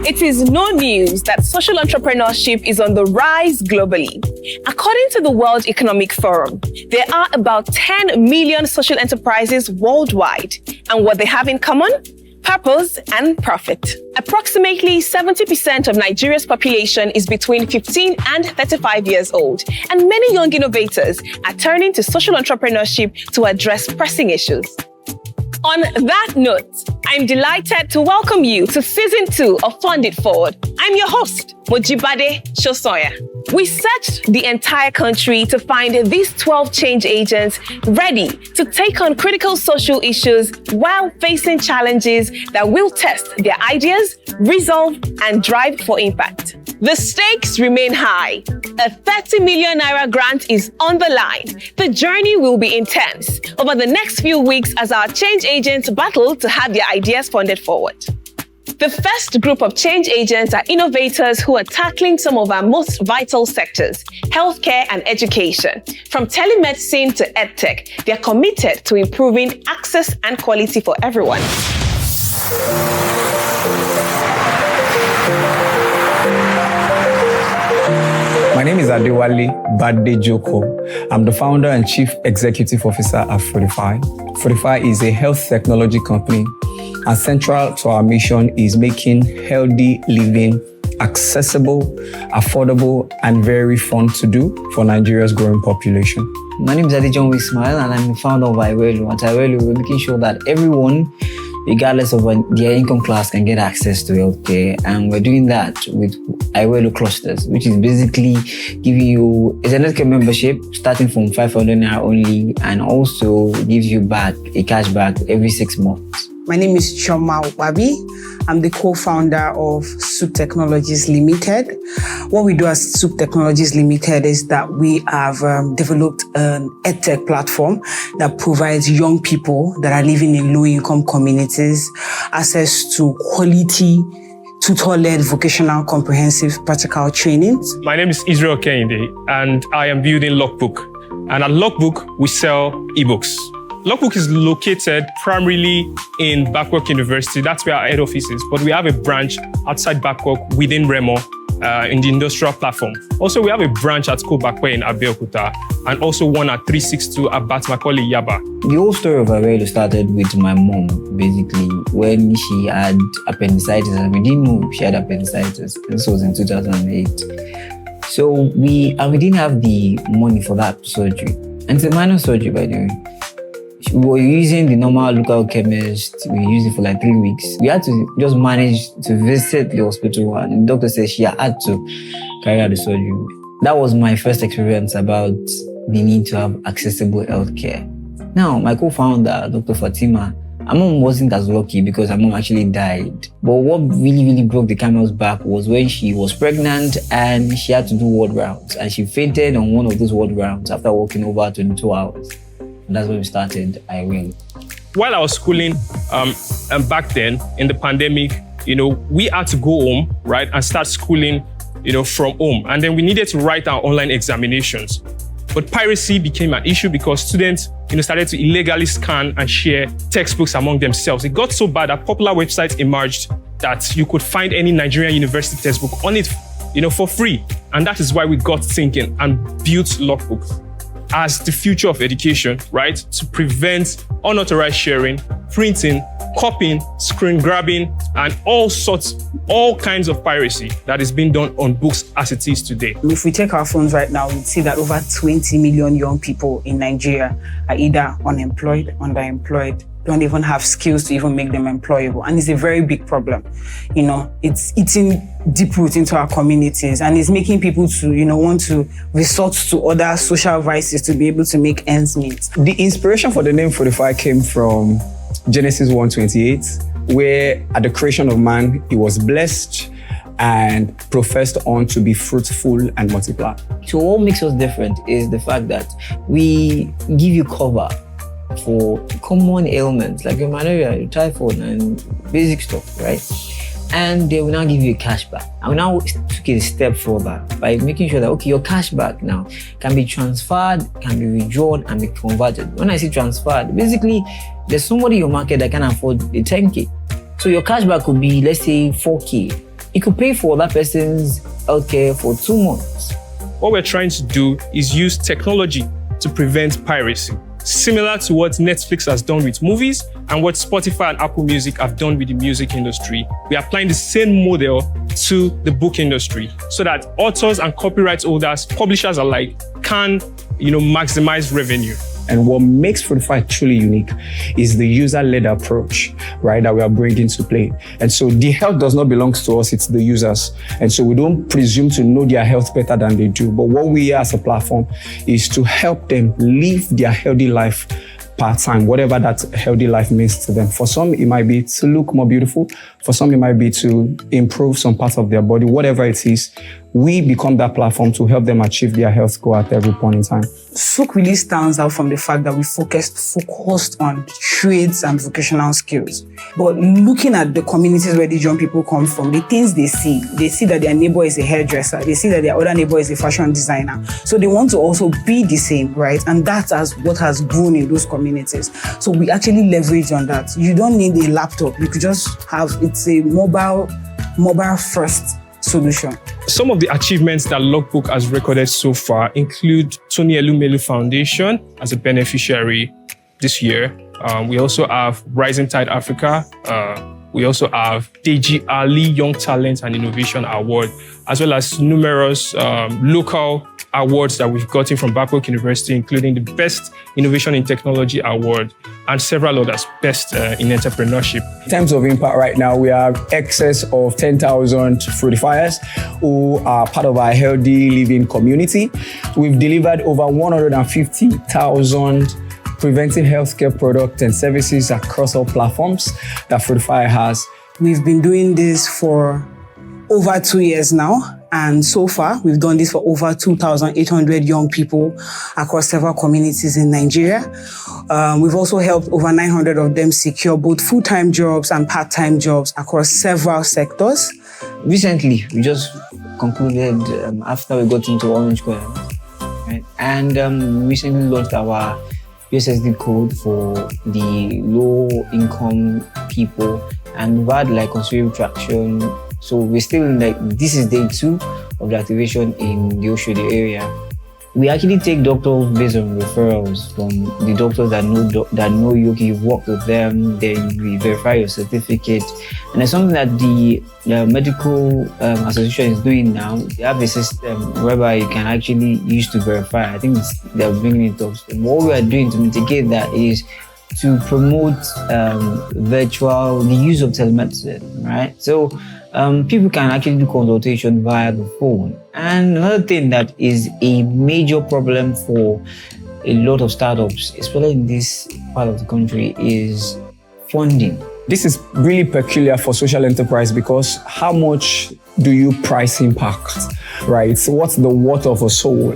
It is no news that social entrepreneurship is on the rise globally. According to the World Economic Forum, there are about 10 million social enterprises worldwide. And what they have in common? Purpose and profit. Approximately 70% of Nigeria's population is between 15 and 35 years old, and many young innovators are turning to social entrepreneurship to address pressing issues. On that note, I'm delighted to welcome you to Season 2 of Fund It Forward. I'm your host, Mojibade Shosoya. We searched the entire country to find these 12 change agents ready to take on critical social issues while facing challenges that will test their ideas, resolve, and drive for impact. The stakes remain high. A 30 million naira grant is on the line. The journey will be intense over the next few weeks as our change agents battle to have their ideas funded forward. The first group of change agents are innovators who are tackling some of our most vital sectors, healthcare and education. From telemedicine to edtech, they are committed to improving access and quality for everyone. My name is Adewale Badejoko. I'm the founder and chief executive officer at Fortify. Fortify is a health technology company, and central to our mission is making healthy living accessible, affordable, and very fun to do for Nigeria's growing population. My name is Adejon Ismail, and I'm the founder of Iwelu. At Iwelu, we're making sure that everyone, regardless of their income class, can get access to healthcare. And we're doing that with Iwelu clusters, which is basically giving you a healthcare membership starting from 500 naira only, and also gives you back a cashback every 6 months. My name is Choma Wabi. I'm the co-founder of Soup Technologies Limited. What we do as Soup Technologies Limited is that we have developed an edtech platform that provides young people that are living in low-income communities access to quality tutor-led vocational comprehensive practical trainings. My name is Israel Kehinde, and I am building Logbook. And at Logbook, we sell ebooks. Logbook is located primarily in Babcock University. That's where our head office is. But we have a branch outside Babcock within Remo in the industrial platform. Also, we have a branch at Kobakwe in Abeokuta, and also one at 362 at Bat Macaulay Yaba. The whole story of Iwelu started with my mom, basically, when she had appendicitis, and we didn't know she had appendicitis. This was in 2008. So we didn't have the money for that surgery. And it's a minor surgery, by the way. We were using the normal local chemist. We used it for like 3 weeks. We had to just manage to visit the hospital, and the doctor said she had to carry out the surgery. That was my first experience about the need to have accessible healthcare. Now, my co-founder, Dr. Fatima, her mom wasn't as lucky because her mom actually died. But what really broke the camel's back was when she was pregnant and she had to do ward rounds. And she fainted on one of those ward rounds after walking over 22 hours. And that's when we started Iwelu. While I was schooling, back then in the pandemic, we had to go home, right, and start schooling, from home. And then we needed to write our online examinations. But piracy became an issue because students, started to illegally scan and share textbooks among themselves. It got so bad that popular websites emerged that you could find any Nigerian university textbook on it, for free. And that is why we got thinking and built Logbook as the future of education, right? To prevent unauthorized sharing, printing, copying, screen grabbing, and all kinds of piracy that is being done on books as it is today. If we take our phones right now, we see that over 20 million young people in Nigeria are either unemployed, underemployed, don't even have skills to even make them employable. And it's a very big problem. It's eating deep root into our communities, and it's making people to, want to resort to other social vices to be able to make ends meet. The inspiration for the name Fortify came from Genesis 1:28, where at the creation of man, he was blessed and professed on to be fruitful and multiply. So what makes us different is the fact that we give you cover for common ailments like your malaria, your typhoid, and basic stuff, right? And they will now give you a cashback. I will now take it a step further by making sure that, okay, your cashback now can be transferred, can be withdrawn, and be converted. When I say transferred, basically, there's somebody in your market that can afford a 10K. So your cashback could be, let's say, 4K. it could pay for that person's healthcare for 2 months. What we're trying to do is use technology to prevent piracy, similar to what Netflix has done with movies and what Spotify and Apple Music have done with the music industry. We are applying the same model to the book industry so that authors and copyright holders, publishers alike, can maximize revenue. And what makes Fortify truly unique is the user-led approach, right, that we are bringing to play. And so the health does not belong to us, it's the users. And so we don't presume to know their health better than they do. But what we are as a platform is to help them live their healthy life part-time, whatever that healthy life means to them. For some, it might be to look more beautiful. For some, it might be to improve some parts of their body, whatever it is. We become that platform to help them achieve their health goal at every point in time. Souk really stands out from the fact that we focused on trades and vocational skills. But looking at the communities where these young people come from, the things they see that their neighbor is a hairdresser, they see that their other neighbor is a fashion designer. So they want to also be the same, right? And that's what has grown in those communities. So we actually leverage on that. You don't need a laptop. You could just it's a mobile first solution. Some of the achievements that Logbook has recorded so far include Tony Elumelu Foundation as a beneficiary this year. We also have Rising Tide Africa. We also have Deji Ali Young Talent and Innovation Award, as well as numerous local awards that we've gotten from Babcock University, including the Best Innovation in Technology Award and several others, Best in Entrepreneurship. In terms of impact right now, we have excess of 10,000 fruitifiers who are part of our healthy living community. We've delivered over 150,000 preventive healthcare products and services across all platforms that Fruitify has. We've been doing this for over 2 years now. And so far, we've done this for over 2,800 young people across several communities in Nigeria. We've also helped over 900 of them secure both full-time jobs and part-time jobs across several sectors. Recently, we just concluded after we got into Orange Square, right? And we recently launched our USSD code for the low-income people, and we've had considerable traction. So we're still this is day 2 of the activation in the Oshodi area. We actually take doctors based on referrals from the doctors that know you. Okay, you've worked with them, then we verify your certificate. And it's something that the medical association is doing now. They have a system whereby you can actually use to verify. I think they're bringing it up. What we are doing to mitigate that is to promote the use of telemedicine, right? So people can actually do consultation via the phone. And another thing that is a major problem for a lot of startups, especially in this part of the country, is funding. This is really peculiar for social enterprise because how much do you price impact, right? So what's the worth of a soul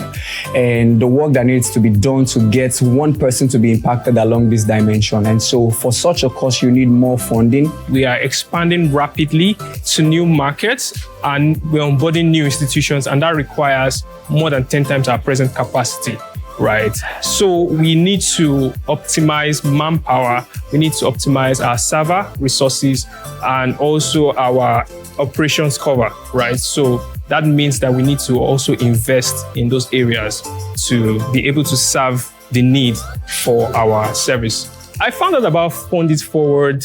and the work that needs to be done to get one person to be impacted along this dimension? And so for such a cause, you need more funding. We are expanding rapidly to new markets and we're onboarding new institutions, and that requires more than 10 times our present capacity. Right. So we need to optimize manpower. We need to optimize our server resources and also our operations cover. Right. So that means that we need to also invest in those areas to be able to serve the need for our service. I found out about Fund It Forward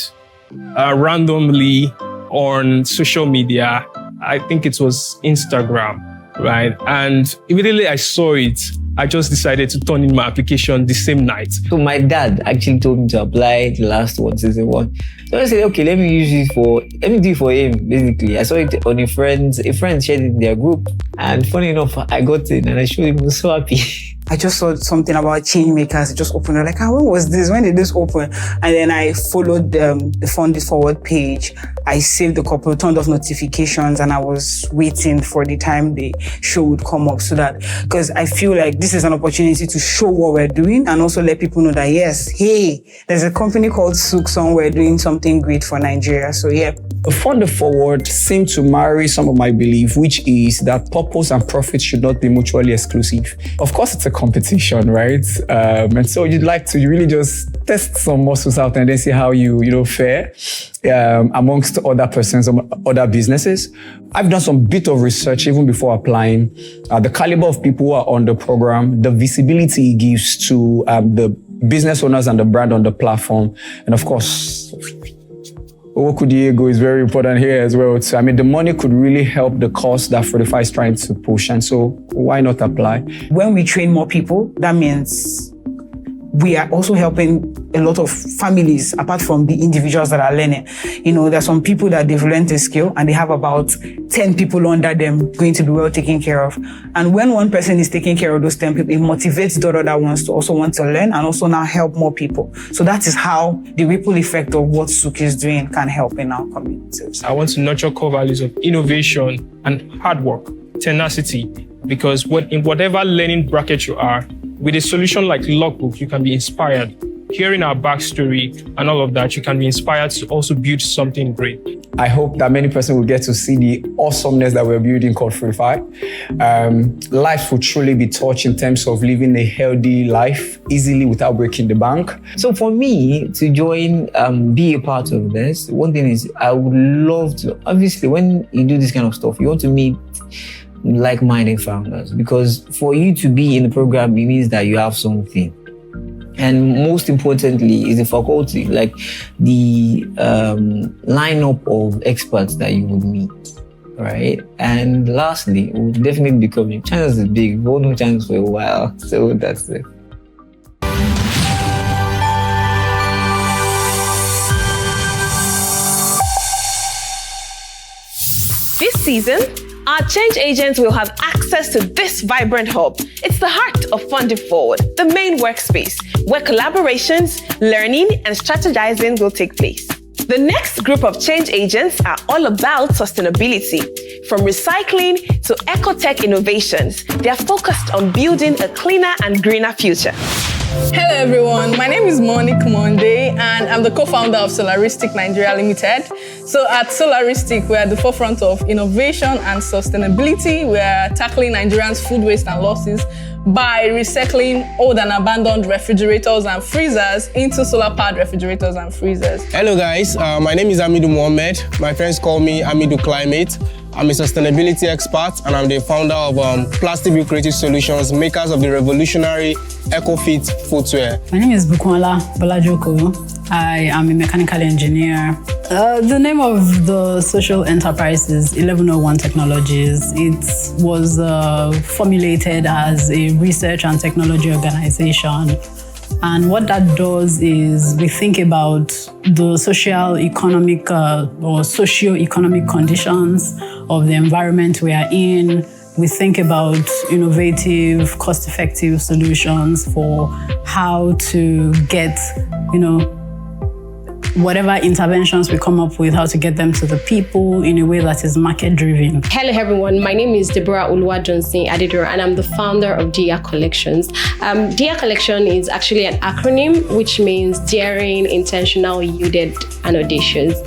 randomly on social media. I think it was Instagram. Right. And immediately I saw it, I just decided to turn in my application the same night. So my dad actually told me to apply the last one, season 1. So I said, okay, let me do it for him, basically. I saw it on a friend shared it in their group. And funny enough, I got in and I showed him, I was so happy. I just saw something about change makers. It just opened. I'm like, when was this? When did this open? And then I followed the Fund It Forward page. I saved a couple, turned off notifications, and I was waiting for the time the show would come up because I feel like this is an opportunity to show what we're doing and also let people know that, yes, hey, there's a company called Souk somewhere doing something great for Nigeria. So yeah. The Fund Forward seemed to marry some of my belief, which is that purpose and profit should not be mutually exclusive. Of course, it's a competition, right? And so you'd like to really just test some muscles out and then see how you fare amongst other persons, other businesses. I've done some bit of research even before applying. The caliber of people who are on the program, the visibility it gives to the business owners and the brand on the platform, and of course, Diego is very important here as well. So, the money could really help the cause that 45 is trying to push. And so why not apply? When we train more people, that means we are also helping a lot of families apart from the individuals that are learning. There's some people that they've learned a skill and they have about 10 people under them going to be well taken care of. And when one person is taking care of those 10 people, it motivates the other ones to also want to learn and also now help more people. So that is how the ripple effect of what Souk is doing can help in our communities. I want to nurture core values of innovation and hard work, tenacity, because in whatever learning bracket you are, with a solution like Logbook, you can be inspired. Hearing our backstory and all of that, you can be inspired to also build something great. I hope that many persons will get to see the awesomeness that we're building called 45. Lives will truly be touched in terms of living a healthy life easily without breaking the bank. So for me to join, be a part of this, one thing is I would love to, obviously when you do this kind of stuff, you want to meet like-minded founders, because for you to be in the program, it means that you have something. And most importantly is the faculty, like the lineup of experts that you would meet, right? And lastly, it would definitely be coming. China is big, we've known China for a while, so that's it. This season, our change agents will have access to this vibrant hub. It's the heart of Funding Forward, the main workspace where collaborations, learning, and strategizing will take place. The next group of change agents are all about sustainability. From recycling to ecotech innovations, they are focused on building a cleaner and greener future. Hello everyone, my name is Monique Monde and I'm the co-founder of Solaristic Nigeria Limited. So at Solaristic, we're at the forefront of innovation and sustainability. We're tackling Nigerians' food waste and losses by recycling old and abandoned refrigerators and freezers into solar-powered refrigerators and freezers. Hello guys, my name is Amidu Mohammed. My friends call me Amidu Climate. I'm a sustainability expert and I'm the founder of Plastic Creative Solutions, makers of the revolutionary EcoFit footwear. My name is Bukola Bolajoko. I am a mechanical engineer. The name of the social enterprise is 1101 Technologies. It was formulated as a research and technology organization. And what that does is we think about the social-economic or socio-economic conditions of the environment we are in. We think about innovative, cost-effective solutions for how to get, whatever interventions we come up with, how to get them to the people in a way that is market-driven. Hello everyone, my name is Deborah Oluwajohnson Adidoro and I'm the founder of DIA Collections. DIA Collection is actually an acronym which means daring, intentional, yielded and audacious.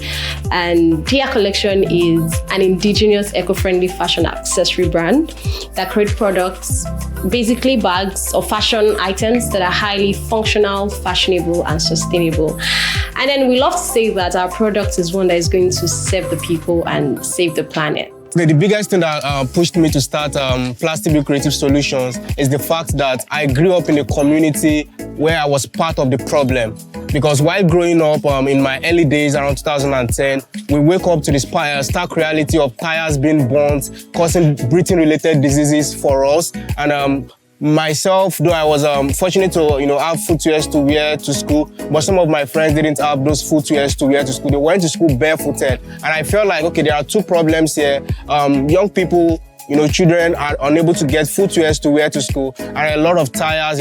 And DIA Collection is an indigenous eco-friendly fashion accessory brand that creates products, basically bags or fashion items that are highly functional, fashionable and sustainable. And then we love to say that our product is one that is going to serve the people and save the planet. The biggest thing that pushed me to start Plastic Creative Solutions is the fact that I grew up in a community where I was part of the problem. Because while growing up in my early days around 2010, we wake up to the stark reality of tires being burnt, causing breathing-related diseases for us. And myself, though I was fortunate to have footwears to wear to school, but some of my friends didn't have those footwears to wear to school. They went to school barefooted, and I felt like, okay, there are two problems here. Young people, children are unable to get footwears to wear to school, and a lot of tires,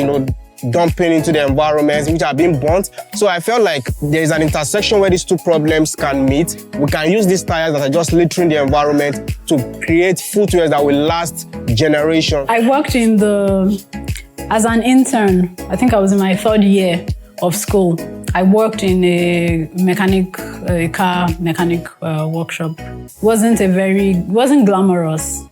dumping into the environment, which are being burnt. So I felt like there is an intersection where these two problems can meet. We can use these tires that are just littering the environment to create footwear that will last generations. I worked as an intern. I think I was in my third year of school. I worked in a mechanic a car mechanic workshop. Wasn't glamorous.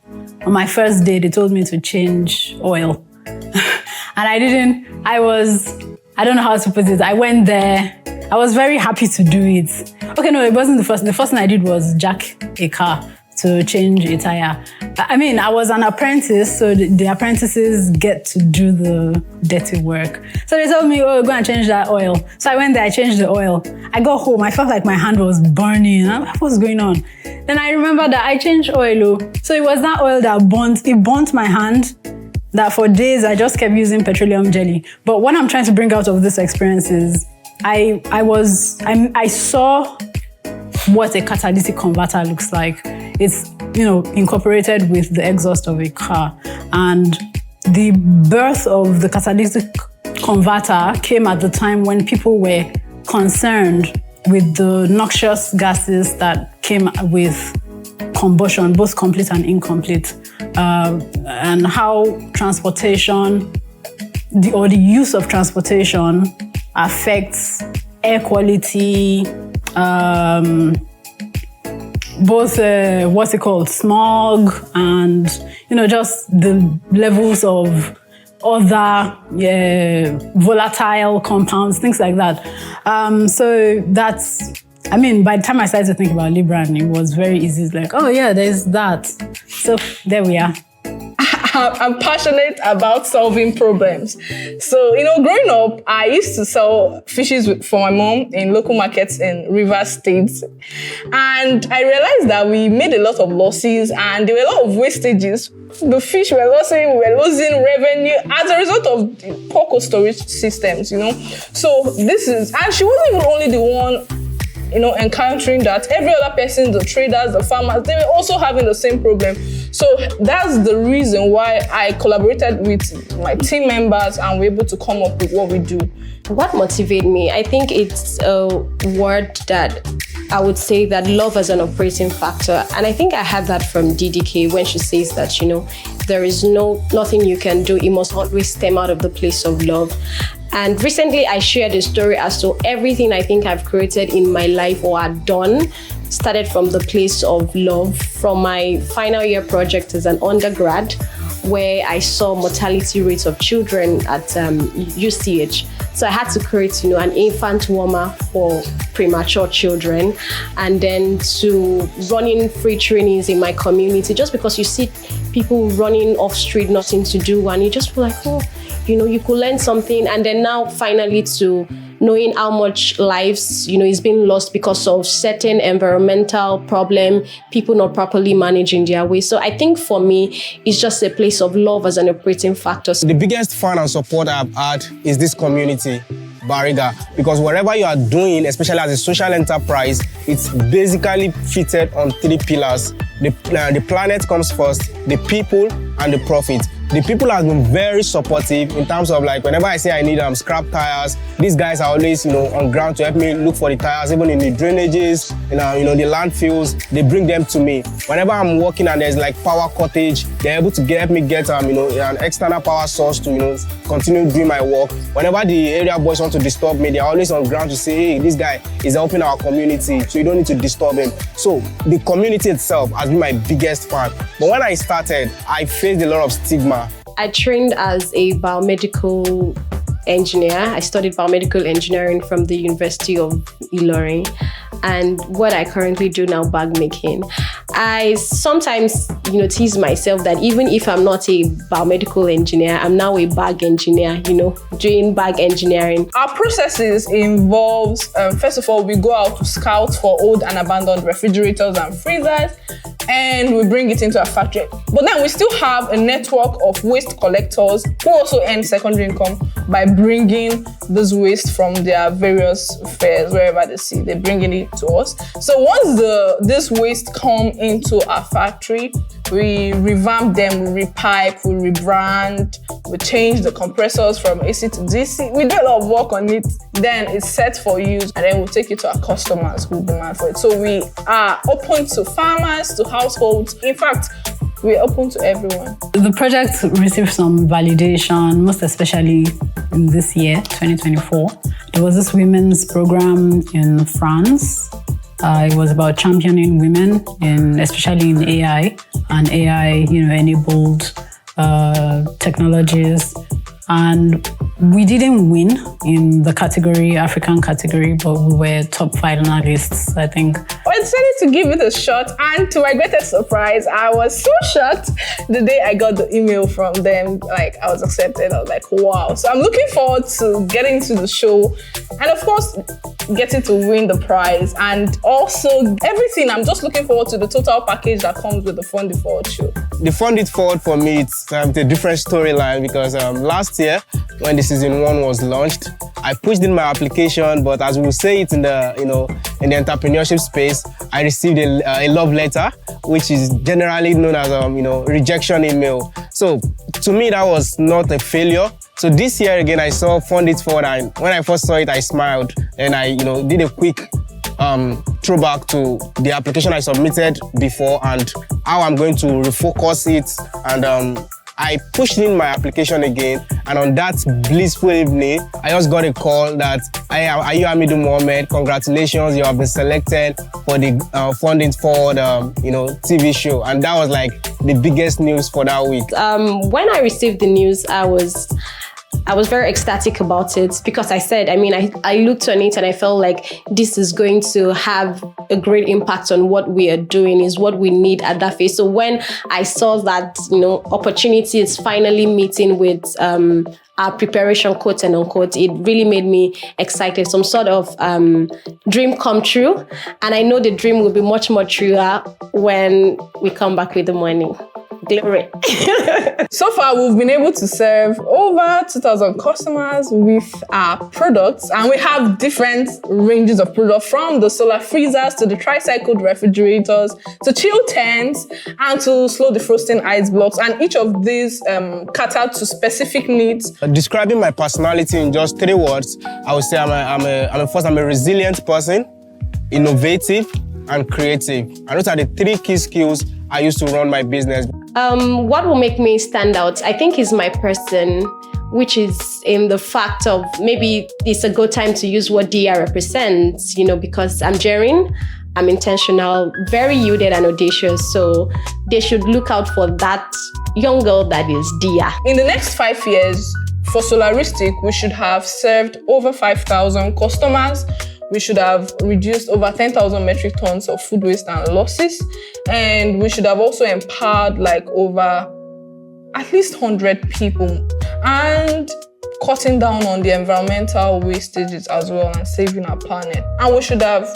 On my first day, they told me to change oil. And I don't know how to put it. I went there. I was very happy to do it. Okay, no, it wasn't the first. The first thing I did was jack a car to change a tire. I mean, I was an apprentice, so the apprentices get to do the dirty work. So they told me, oh, go and change that oil. So I went there, I changed the oil. I got home, I felt like my hand was burning. What was going on? Then I remember that I changed oil. So it was that oil that burnt my hand, that for days I just kept using petroleum jelly. But what I'm trying to bring out of this experience is I saw what a catalytic converter looks like. It's, incorporated with the exhaust of a car. And the birth of the catalytic converter came at the time when people were concerned with the noxious gases that came with combustion, both complete and incomplete, and how transportation, the use of transportation affects air quality, both smog and just the levels of other volatile compounds, things like that. So by the time I started to think about Libran, it was very easy. It's like, oh yeah, there's that. So there we are. I'm passionate about solving problems. So, growing up, I used to sell fishes for my mom in local markets in Rivers State. And I realized that we made a lot of losses and there were a lot of wastages. The fish were losing revenue as a result of poor cold storage systems, So and she wasn't even only the one encountering that. Every other person, the traders, the farmers, they were also having the same problem. So that's the reason why I collaborated with my team members and we're able to come up with what we do. What motivated me? I think it's a word that I would say that love as an operating factor. And I think I had that from DDK when she says that, there is nothing you can do. It must always stem out of the place of love. And recently I shared a story as to everything I think I've created in my life or had done started from the place of love, from my final year project as an undergrad, where I saw mortality rates of children at UCH. So I had to create, an infant warmer for premature children, and then to running free trainings in my community, just because you see people running off street, nothing to do, and you just feel like, oh, you could learn something. And then now finally to knowing how much lives, is being lost because of certain environmental problem, people not properly managing their waste. So I think for me, it's just a place of love as an operating factor. The biggest fun and support I've had is this community, Bariga, because whatever you are doing, especially as a social enterprise, it's basically fitted on 3 pillars. The planet comes first, the people, and the profit. The people have been very supportive in terms of whenever I say I need scrap tires, these guys are always on ground to help me look for the tires, even in the drainages, the landfills, they bring them to me. Whenever I'm working and there's power cottage, they're able to help me get an external power source to continue doing my work. Whenever the area boys want to disturb me, they're always on ground to say, hey, this guy is helping our community, so you don't need to disturb him. So the community itself has been my biggest fan. But when I started, I faced a lot of stigma. I trained as a biomedical engineer. I studied biomedical engineering from the University of Ilorin. And what I currently do now, bag making. I sometimes, tease myself that even if I'm not a biomedical engineer, I'm now a bag engineer, doing bag engineering. Our processes involves, first of all, we go out to scout for old and abandoned refrigerators and freezers, and we bring it into our factory. But then we still have a network of waste collectors who also earn secondary income by bringing this waste from their various fairs, wherever they see, they're bringing it to us. So once this waste come into our factory, we revamp them, we repipe, we rebrand, we change the compressors from AC to DC. We do a lot of work on it. Then it's set for use, and then we'll take it to our customers who demand for it. So we are open to farmers, to households. In fact, we're open to everyone. The project received some validation, most especially in this year, 2024. There was this women's program in France It was about championing women, especially in AI and AI-enabled technologies. And we didn't win in the African category, but we were top finalists, I think. I decided to give it a shot, and to my greatest surprise, I was so shocked the day I got the email from them. Like, I was accepted. I was like, wow. So I'm looking forward to getting to the show, and of course, getting to win the prize, and also everything. I'm just looking forward to the total package that comes with the Fund It Forward show. The Fund It Forward for me, it's a different storyline because last year, when the season 1 was launched, I pushed in my application, but as we will say it in the entrepreneurship space, I received a love letter, which is generally known as rejection email. So to me, that was not a failure. So this year again, I saw Fund It Forward, and when I first saw it, I smiled, and I did a quick throwback to the application I submitted before and how I'm going to refocus it, and I pushed in my application again, and on that blissful evening, I just got a call that, are you Hamidu Mohammed? Congratulations, you have been selected for the Fund It Forward, TV show, and that was like the biggest news for that week. When I received the news, I was very ecstatic about it because I looked on it and I felt like this is going to have a great impact on what we are doing, is what we need at that phase. So when I saw that, opportunity is finally meeting with our preparation, quote and unquote, it really made me excited. Some sort of dream come true. And I know the dream will be much more truer when we come back with the money. Glory. So far, we've been able to serve over 2,000 customers with our products, and we have different ranges of products, from the solar freezers to the tricycled refrigerators to chill tents and to slow defrosting ice blocks, and each of these cater to specific needs. Describing my personality in just 3 words, I would say I'm a resilient person, innovative, and creative. And those are the 3 key skills I use to run my business. What will make me stand out, I think, is my person, which is in the fact of maybe it's a good time to use what Dia represents, because I'm daring, I'm intentional, very yielded and audacious. So they should look out for that young girl that is Dia. In the next 5 years, for Solaristic, we should have served over 5,000 customers. We should have reduced over 10,000 metric tons of food waste and losses. And we should have also empowered over at least 100 people. And cutting down on the environmental wastages as well and saving our planet. And we should have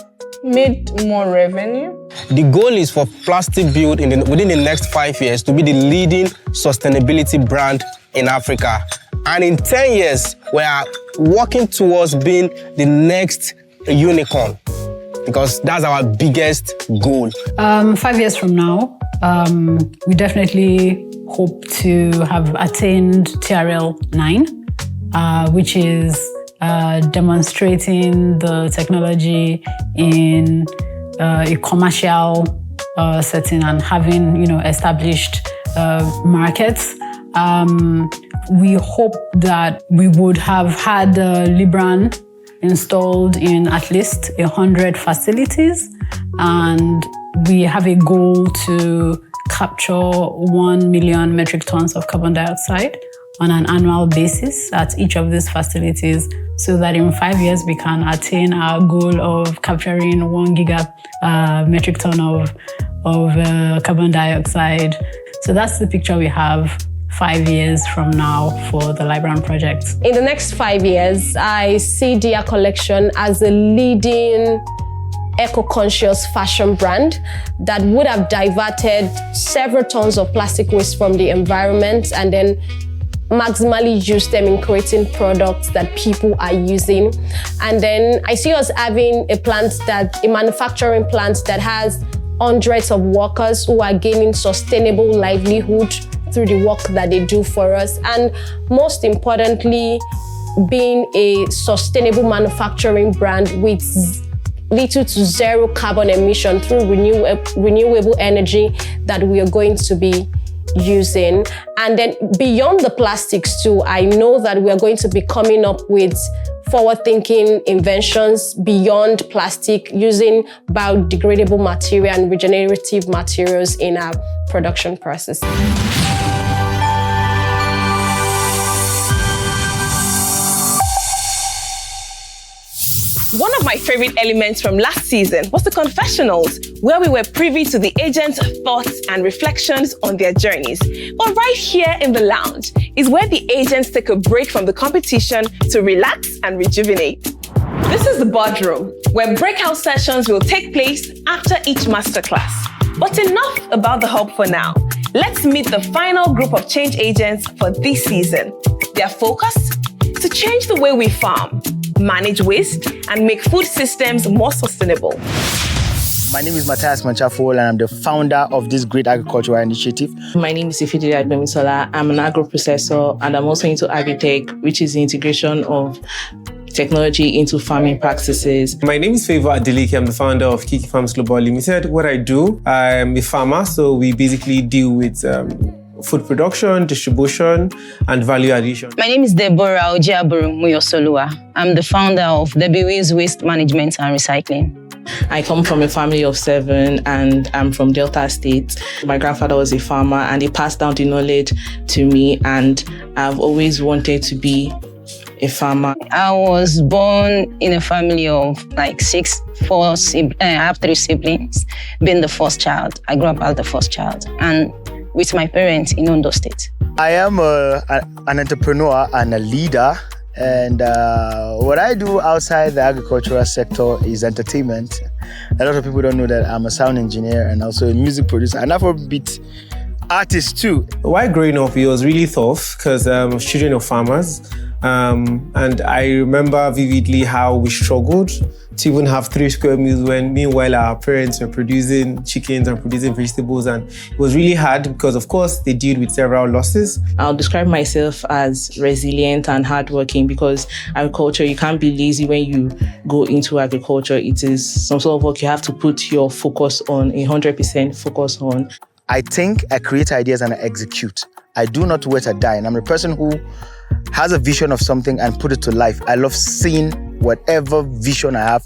made more revenue. The goal is for Plastic Build within the next 5 years to be the leading sustainability brand in Africa. And in 10 years, we are working towards being the next unicorn, because that's our biggest goal. 5 years from now, we definitely hope to have attained TRL 9, which is demonstrating the technology in a commercial setting and having established markets. We hope that we would have had Libran installed in at least 100 facilities, and we have a goal to capture 1 million metric tons of carbon dioxide on an annual basis at each of these facilities, so that in 5 years we can attain our goal of capturing 1 metric ton of carbon dioxide. So that's the picture we have 5 years from now for the Libran project. In the next 5 years, I see Dia Collection as a leading eco-conscious fashion brand that would have diverted several tons of plastic waste from the environment and then maximally use them in creating products that people are using. And then I see us having a manufacturing plant that has hundreds of workers who are gaining sustainable livelihood through the work that they do for us. And most importantly, being a sustainable manufacturing brand with little to zero carbon emission through renewable energy that we are going to be using. And then beyond the plastics too, I know that we are going to be coming up with forward-thinking inventions beyond plastic, using biodegradable material and regenerative materials in our production process. One of my favorite elements from last season was the confessionals, where we were privy to the agents' thoughts and reflections on their journeys. But right here in the lounge is where the agents take a break from the competition to relax and rejuvenate. This is the boardroom, where breakout sessions will take place after each masterclass. But enough about the hub for now. Let's meet the final group of change agents for this season. Their focus? To change the way we farm, manage waste, and make food systems more sustainable. My name is Matthias Manchafol, and I'm the founder of this great agricultural initiative. My name is Ifidiri Agbemisola. I'm an agro-processor, and I'm also into Agritech, which is the integration of technology into farming practices. My name is Favor Adeleke. I'm the founder of Kiki Farms Global Limited. What I do, I'm a farmer, so we basically deal with food production, distribution, and value addition. My name is Deborah Ojiaburu Muyosoluwa. I'm the founder of WW's Waste Management and Recycling. I come from a family of 7 and I'm from Delta State. My grandfather was a farmer and he passed down the knowledge to me, and I've always wanted to be a farmer. I was born in a family of like 4 siblings. I have 3 siblings, being the first child. I grew up as the first child, and with my parents in Ondo State. I am an entrepreneur and a leader, and what I do outside the agricultural sector is entertainment. A lot of people don't know that I'm a sound engineer and also a music producer, and Afrobeat artist too. While growing up, it was really tough because I was children of farmers. And I remember vividly how we struggled to even have 3 square meals when meanwhile our parents were producing chickens and producing vegetables, and it was really hard because of course they deal with several losses. I'll describe myself as resilient and hardworking, because agriculture, you can't be lazy when you go into agriculture. It is some sort of work you have to put your focus on, 100% focus on. I think, I create ideas and I execute. I do not wait or die, and I'm a person who has a vision of something and put it to life. I love seeing whatever vision I have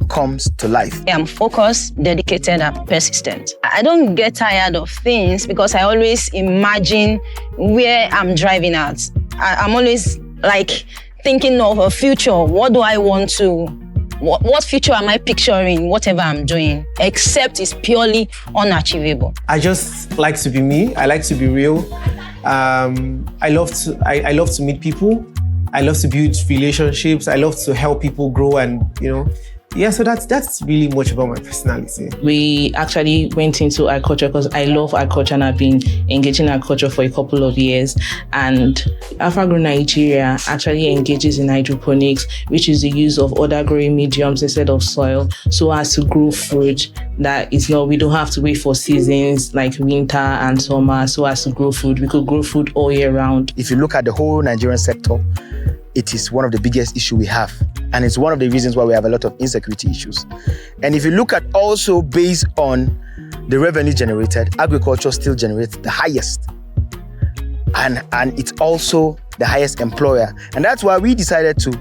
comes to life. I'm focused, dedicated, and persistent. I don't get tired of things because I always imagine where I'm driving at. I'm always like thinking of a future. What do I want to? What future am I picturing, whatever I'm doing, except it's purely unachievable. I just like to be me. I like to be real. I love to meet people. I love to build relationships. I love to help people grow, and so that's really much about my personality. We actually went into agriculture because I love agriculture and I've been engaging in agriculture for a couple of years. And AlphaGrow Nigeria actually engages in hydroponics, which is the use of other growing mediums instead of soil, so as to grow fruit that is not, we don't have to wait for seasons like winter and summer, so as to grow food. We could grow food all year round. If you look at the whole Nigerian sector, it is one of the biggest issues we have. And it's one of the reasons why we have a lot of insecurity issues. And if you look at also based on the revenue generated, agriculture still generates the highest. And it's also the highest employer. And that's why we decided to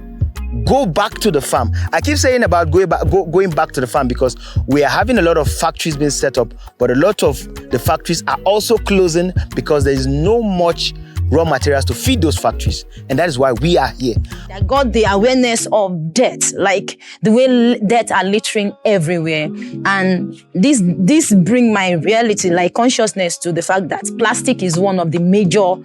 go back to the farm. I keep saying about going back to the farm because we are having a lot of factories being set up, but a lot of the factories are also closing because there is no much raw materials to feed those factories. And that is why we are here. I got the awareness of debt, like the way debt are littering everywhere. And this bring my reality, like consciousness to the fact that plastic is one of the major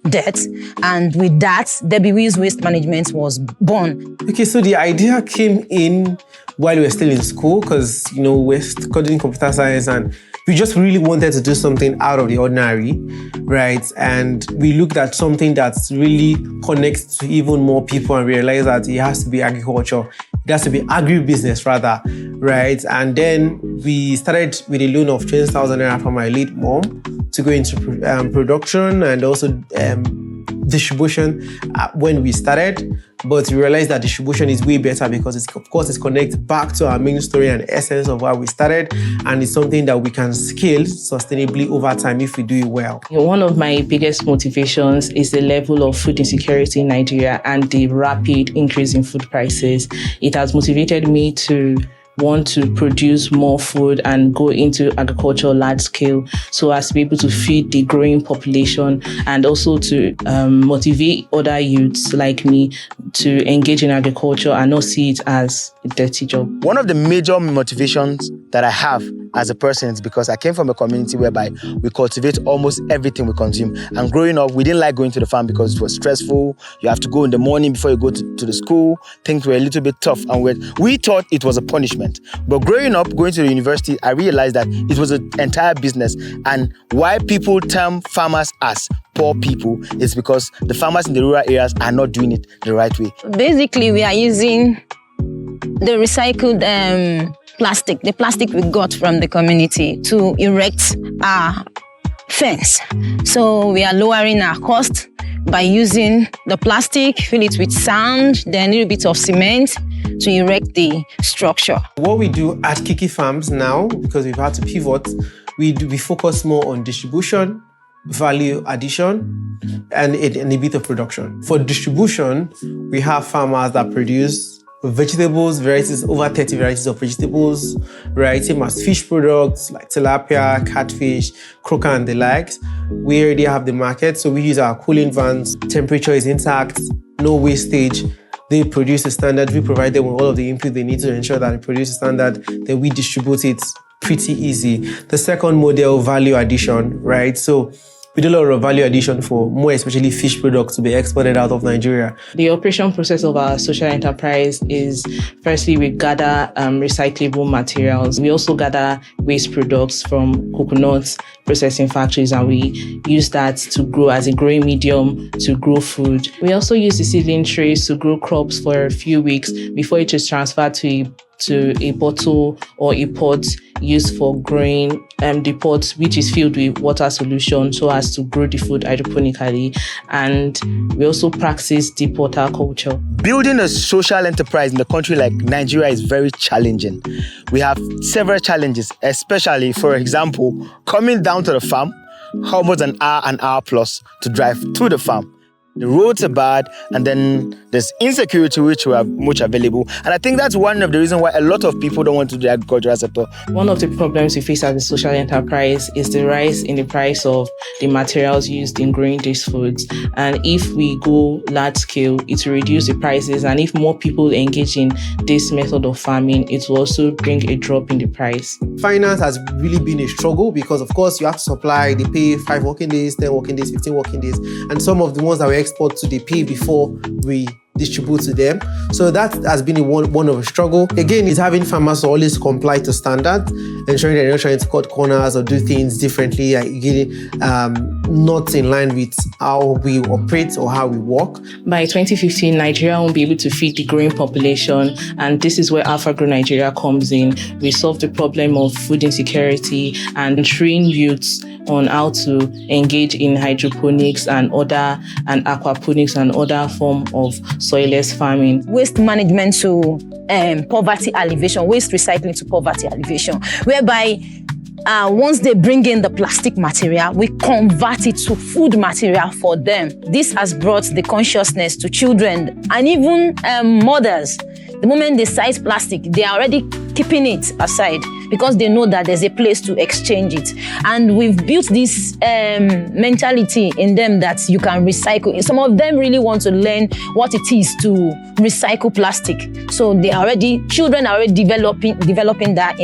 debts. And with that, WW's Waste Management was born. Okay, so the idea came in while we were still in school because, we're studying computer science and we just really wanted to do something out of the ordinary, right? And we looked at something that really connects to even more people and realized that it has to be agriculture. It has to be agribusiness rather, right? And then we started with a loan of 20,000 naira from my late mom to go into production and also distribution when we started, but we realized that distribution is way better because it connects back to our main story and essence of why we started, and it's something that we can scale sustainably over time if we do it well. One of my biggest motivations is the level of food insecurity in Nigeria and the rapid increase in food prices. It has motivated me to want to produce more food and go into agriculture large scale so as to be able to feed the growing population, and also to motivate other youths like me to engage in agriculture and not see it as a dirty job. One of the major motivations that I have as a person is because I came from a community whereby we cultivate almost everything we consume. And growing up, we didn't like going to the farm because it was stressful. You have to go in the morning before you go to the school. Things were a little bit tough, and we thought it was a punishment. But growing up, going to the university, I realized that it was an entire business. And why people term farmers as poor people is because the farmers in the rural areas are not doing it the right way. Basically, we are using the recycled plastic, the plastic we got from the community, to erect our fence. So we are lowering our cost by using the plastic, fill it with sand, then a little bit of cement to erect the structure. What we do at Kiki Farms now, because we've had to pivot, we focus more on distribution, value addition, and a bit of production. For distribution, we have farmers that produce vegetables, varieties, over 30 varieties of vegetables, right? Same as fish products like tilapia, catfish, croaker, and the likes. We already have the market, so we use our cooling vans. Temperature is intact, no wastage. They produce a standard. We provide them with all of the input they need to ensure that they produce a standard. Then we distribute it pretty easy. The second model, value addition, right? So we do a lot of value addition for more especially fish products to be exported out of Nigeria. The operation process of our social enterprise is, firstly, we gather recyclable materials. We also gather waste products from coconuts processing factories, and we use that to grow as a growing medium to grow food. We also use the seedling trays to grow crops for a few weeks before it is transferred to a bottle or a pot used for growing the pot, which is filled with water solution so as to grow the food hydroponically. And we also practice deep water culture. Building a social enterprise in a country like Nigeria is very challenging. We have several challenges, especially, for example, coming down to the farm, almost an hour plus to drive to the farm. The roads are bad, and then there's insecurity, which we have much available. And I think that's one of the reasons why a lot of people don't want to do the agricultural sector. One of the problems we face as a social enterprise is the rise in the price of the materials used in growing these foods. And if we go large scale, it will reduce the prices. And if more people engage in this method of farming, it will also bring a drop in the price. Finance has really been a struggle because, of course, you have to supply. They pay 5 working days, 10 working days, 15 working days. And some of the ones that we export to, they pay before we distribute to them. So that has been one of a struggle. Again, it's having farmers always comply to standard, ensuring they're not trying to cut corners or do things differently, like not in line with how we operate or how we work. By 2015, Nigeria won't be able to feed the growing population, and this is where AlphaGrow Nigeria comes in. We solve the problem of food insecurity and train youths on how to engage in hydroponics and aquaponics and other form of soilless farming. Waste management to poverty alleviation, waste recycling to poverty alleviation, whereby once they bring in the plastic material, we convert it to food material for them. This has brought the consciousness to children and even mothers. The moment they size plastic, they are already keeping it aside because they know that there's a place to exchange it. And we've built this mentality in them that you can recycle. Some of them really want to learn what it is to recycle plastic. So children are already developing that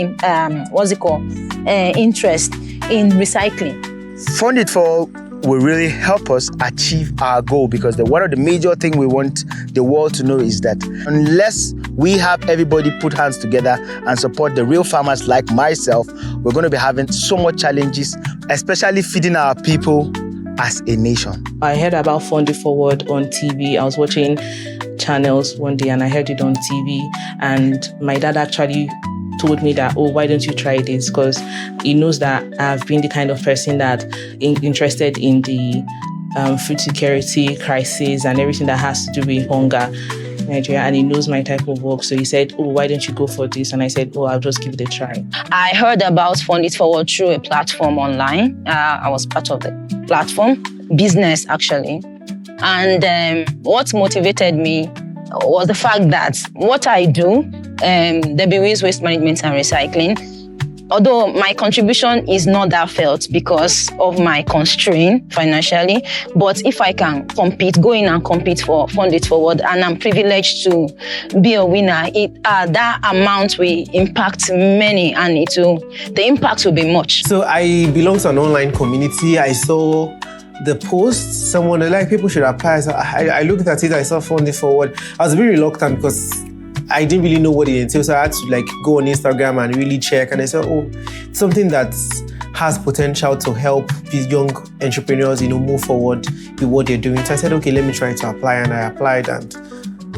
interest in recycling. Fund It For will really help us achieve our goal, because one of the major things we want the world to know is that unless we have everybody put hands together and support the real farmers like myself, we're going to be having so much challenges, especially feeding our people as a nation. I heard about Fund It Forward on TV. I was watching channels one day and I heard it on TV, and my dad actually told me that, why don't you try this? Because he knows that I've been the kind of person that interested in the food security crisis and everything that has to do with hunger in Nigeria, and he knows my type of work. So he said, oh, why don't you go for this? And I said, oh, I'll just give it a try. I heard about Fund It Forward through a platform online. I was part of the platform, business actually. And what motivated me was the fact that what I do, there be waste management and recycling. Although my contribution is not that felt because of my constraint financially, but if I can go in and compete for Fund It Forward, and I'm privileged to be a winner, that amount will impact many, and the impact will be much. So I belong to an online community. I saw the post, someone like people should apply. So I looked at it, I saw Fund It Forward. I was very reluctant because I didn't really know what it entails. So I had to go on Instagram and really check. And I said, oh, something that has potential to help these young entrepreneurs, move forward with what they're doing. So I said, okay, let me try to apply. And I applied, and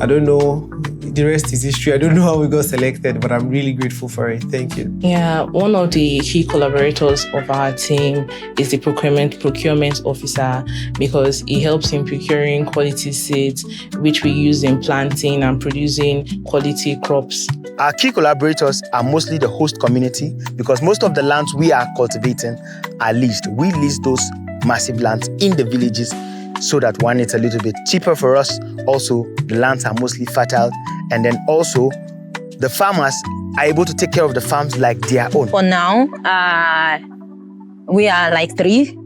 I don't know, the rest is history. I don't know how we got selected, but I'm really grateful for it. Thank you. Yeah, one of the key collaborators of our team is the procurement officer, because he helps in procuring quality seeds, which we use in planting and producing quality crops. Our key collaborators are mostly the host community, because most of the lands we are cultivating are leased. We lease those massive lands in the villages, so that one, it's a little bit cheaper for us. Also, the lands are mostly fertile. And then also, the farmers are able to take care of the farms like their own. For now, we are 3,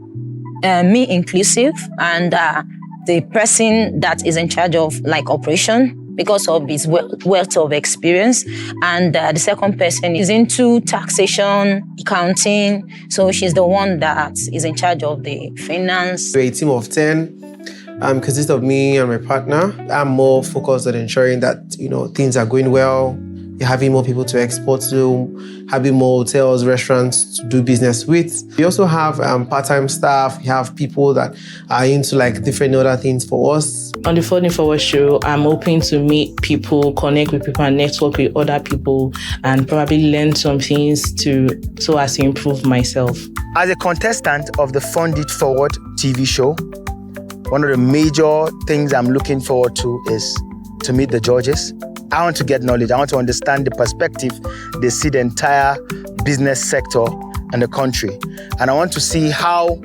me inclusive, and the person that is in charge of operation because of his wealth of experience. And the second person is into taxation, accounting. So she's the one that is in charge of the finance. We're a team of 10. Consists of me and my partner. I'm more focused on ensuring that, things are going well. You're having more people to export to, having more hotels, restaurants to do business with. We also have part-time staff. We have people that are into different other things for us. On the Fund It Forward show, I'm hoping to meet people, connect with people, and network with other people, and probably learn some things so as to improve myself. As a contestant of the Fund It Forward TV show, one of the major things I'm looking forward to is to meet the judges. I want to get knowledge. I want to understand the perspective they see the entire business sector and the country. And I want to see how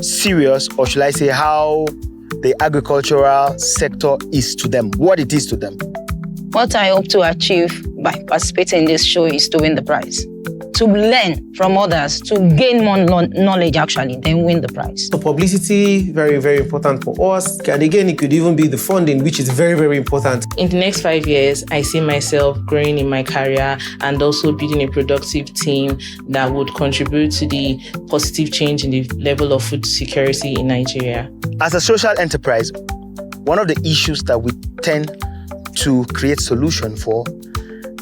serious, or should I say how the agricultural sector is to them, what it is to them. What I hope to achieve by participating in this show is to win the prize. To learn from others, to gain more knowledge actually, then win the prize. So publicity, very, very important for us. And again, it could even be the funding, which is very, very important. In the next 5 years, I see myself growing in my career and also building a productive team that would contribute to the positive change in the level of food security in Nigeria. As a social enterprise, one of the issues that we tend to create solution for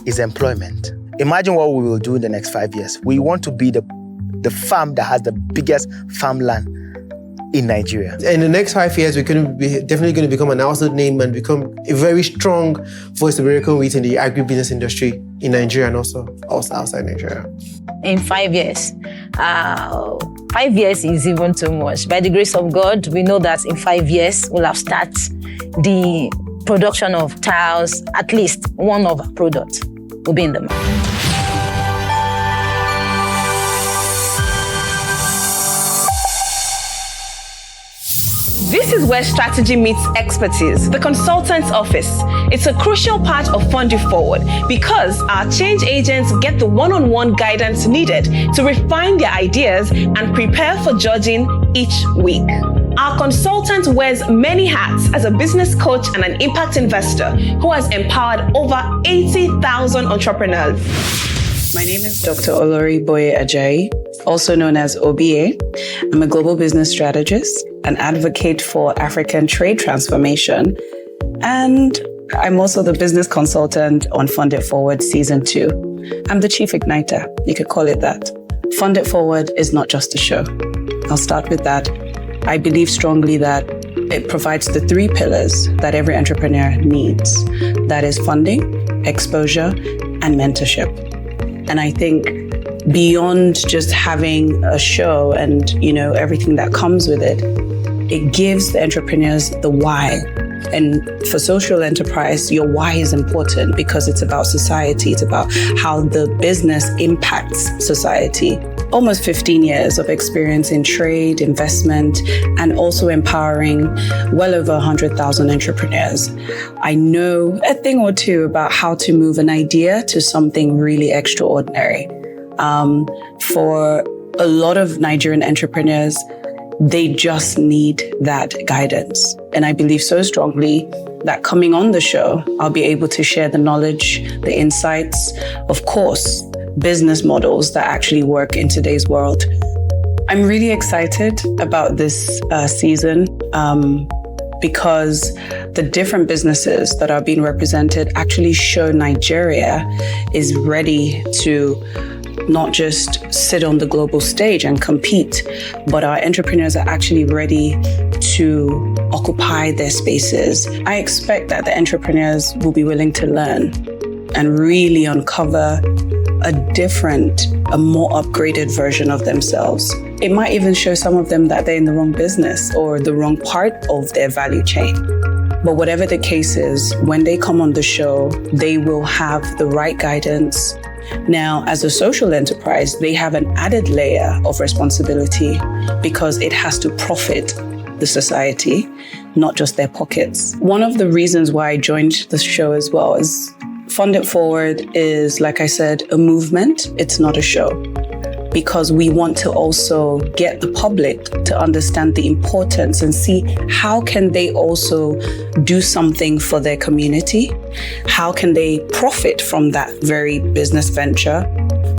is employment. Imagine what we will do in the next 5 years. We want to be the farm that has the biggest farmland in Nigeria. In the next 5 years, we're definitely going to become an household name and become a very strong voice to be reckoned with in the agribusiness industry in Nigeria and also outside Nigeria. In 5 years, 5 years is even too much. By the grace of God, we know that in 5 years, we'll have started the production of tiles. At least one of our products will be in the market. This is where strategy meets expertise, the consultant's office. It's a crucial part of Fund It Forward because our change agents get the one-on-one guidance needed to refine their ideas and prepare for judging each week. Our consultant wears many hats as a business coach and an impact investor who has empowered over 80,000 entrepreneurs. My name is Dr. Oloriboye Ajayi, also known as OBA. I'm a global business strategist, an advocate for African trade transformation, and I'm also the business consultant on Fund It Forward Season 2. I'm the chief igniter, you could call it that. Fund It Forward is not just a show. I'll start with that. I believe strongly that it provides the 3 pillars that every entrepreneur needs. That is funding, exposure, and mentorship. And I think beyond just having a show and, everything that comes with it, it gives the entrepreneurs the why. And for social enterprise, your why is important because it's about society. It's about how the business impacts society. Almost 15 years of experience in trade, investment, and also empowering well over 100,000 entrepreneurs. I know a thing or two about how to move an idea to something really extraordinary. For a lot of Nigerian entrepreneurs, they just need that guidance. And I believe so strongly that coming on the show, I'll be able to share the knowledge, the insights, of course, business models that actually work in today's world. I'm really excited about this season because the different businesses that are being represented actually show Nigeria is ready to not just sit on the global stage and compete, but our entrepreneurs are actually ready to occupy their spaces. I expect that the entrepreneurs will be willing to learn and really uncover a different, a more upgraded version of themselves. It might even show some of them that they're in the wrong business or the wrong part of their value chain. But whatever the case is, when they come on the show, they will have the right guidance. Now, as a social enterprise, they have an added layer of responsibility because it has to profit the society, not just their pockets. One of the reasons why I joined the show as well is Fund It Forward is, like I said, a movement. It's not a show, because we want to also get the public to understand the importance and see how can they also do something for their community? How can they profit from that very business venture?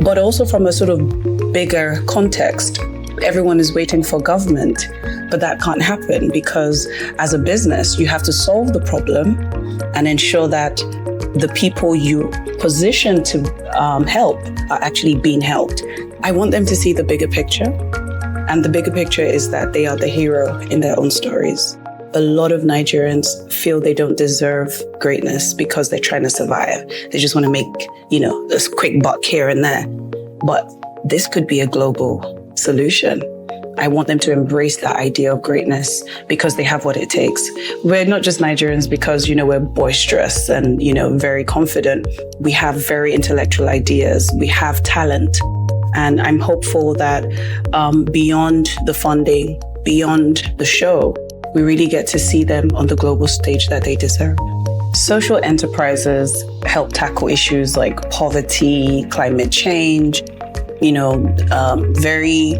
But also from a sort of bigger context. Everyone is waiting for government, but that can't happen because as a business, you have to solve the problem and ensure that the people you position to help are actually being helped. I want them to see the bigger picture. And the bigger picture is that they are the hero in their own stories. A lot of Nigerians feel they don't deserve greatness because they're trying to survive. They just want to make, this quick buck here and there. But this could be a global solution. I want them to embrace that idea of greatness because they have what it takes. We're not just Nigerians because, we're boisterous and, very confident. We have very intellectual ideas. We have talent. And I'm hopeful that beyond the funding, beyond the show, we really get to see them on the global stage that they deserve. Social enterprises help tackle issues like poverty, climate change, very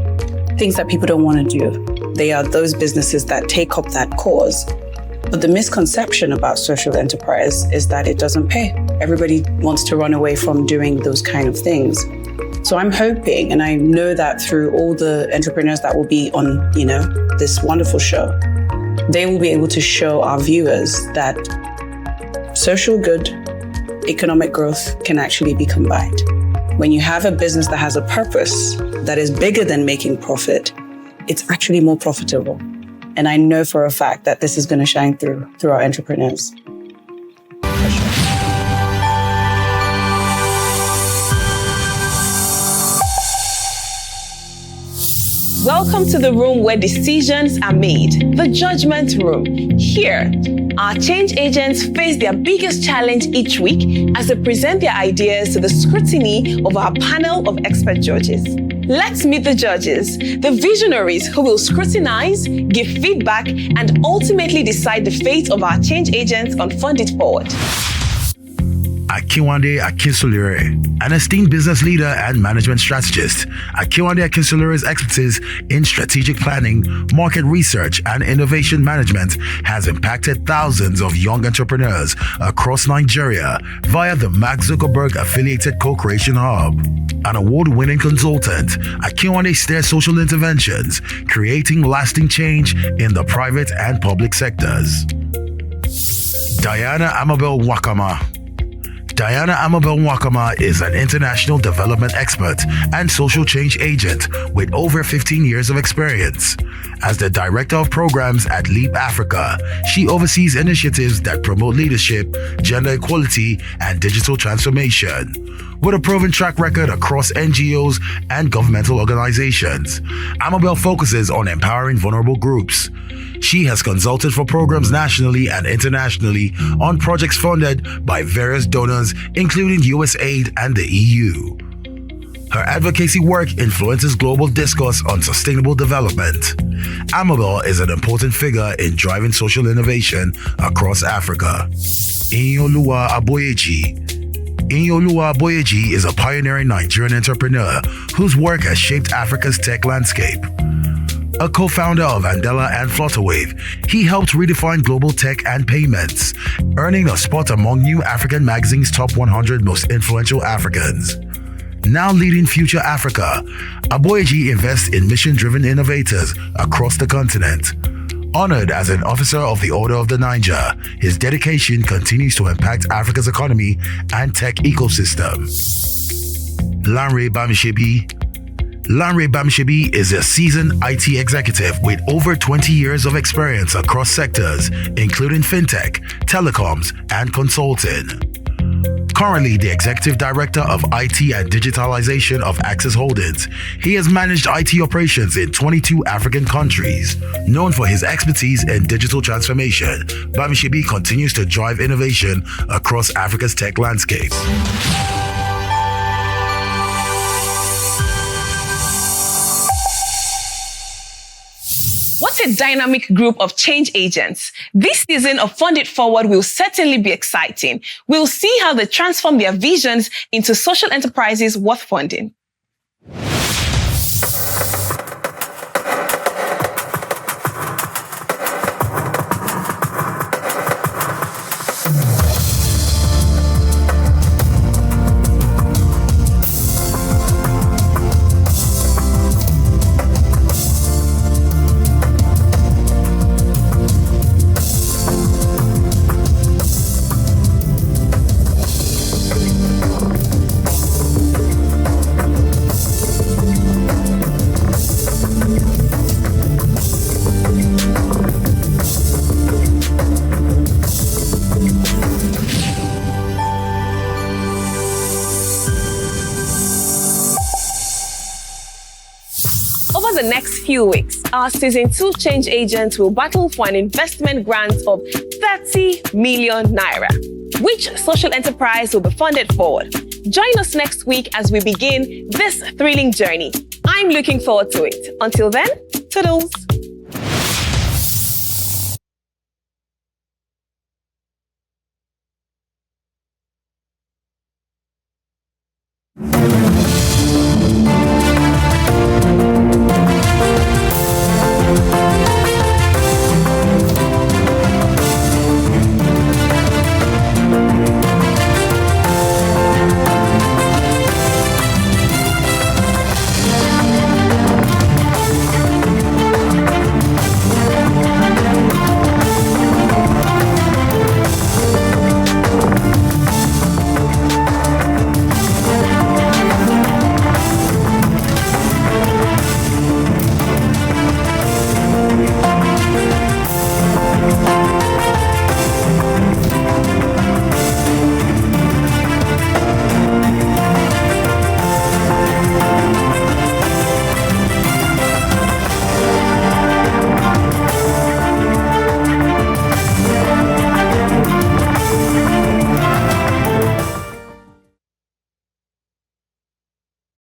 things that people don't want to do. They are those businesses that take up that cause. But the misconception about social enterprise is that it doesn't pay. Everybody wants to run away from doing those kind of things. So I'm hoping, and I know that through all the entrepreneurs that will be on, this wonderful show, they will be able to show our viewers that social good, economic growth can actually be combined. When you have a business that has a purpose that is bigger than making profit, it's actually more profitable. And I know for a fact that this is going to shine through our entrepreneurs. Welcome to the room where decisions are made, the judgment room. Here, our change agents face their biggest challenge each week as they present their ideas to the scrutiny of our panel of expert judges. Let's meet the judges, the visionaries who will scrutinize, give feedback, and ultimately decide the fate of our change agents on Fund It Forward. Akinwande Akinsolere, an esteemed business leader and management strategist. Akinwande Akinsolere's expertise in strategic planning, market research, and innovation management has impacted thousands of young entrepreneurs across Nigeria via the Mark Zuckerberg-affiliated Co-Creation Hub. An award-winning consultant, Akinwande steers social interventions, creating lasting change in the private and public sectors. Diana Amabel Wakama. Diana Amabel Wakama is an international development expert and social change agent with over 15 years of experience. As the Director of Programs at Leap Africa, she oversees initiatives that promote leadership, gender equality, and digital transformation. with a proven track record across NGOs and governmental organizations. Amabel focuses on empowering vulnerable groups. She has consulted for programs nationally and internationally on projects funded by various donors, including USAID and the EU. Her advocacy work influences global discourse on sustainable development. Amabel is an important figure in driving social innovation across Africa. Inyoluwa Aboyeji. Inyoluwa Aboyeji is a pioneering Nigerian entrepreneur whose work has shaped Africa's tech landscape. A co-founder of Andela and Flutterwave, he helped redefine global tech and payments, earning a spot among New African Magazine's top 100 most influential Africans. Now leading Future Africa, Aboyeji invests in mission-driven innovators across the continent. Honored as an officer of the Order of the Niger, his dedication continues to impact Africa's economy and tech ecosystem. Lanre Bamishebi. Lanre Bamishebi is a seasoned IT executive with over 20 years of experience across sectors, including fintech, telecoms, and consulting. Currently the Executive Director of IT and Digitalization of Access Holdings, he has managed IT operations in 22 African countries. Known for his expertise in digital transformation, Bamishebi continues to drive innovation across Africa's tech landscape. What a dynamic group of change agents. This season of Fund It Forward will certainly be exciting. We'll see how they transform their visions into social enterprises worth funding. Over the next few weeks, our Season 2 change agents will battle for an investment grant of 30 million naira. Which social enterprise will be funded forward? Join us next week as we begin this thrilling journey. I'm looking forward to it. Until then, toodles.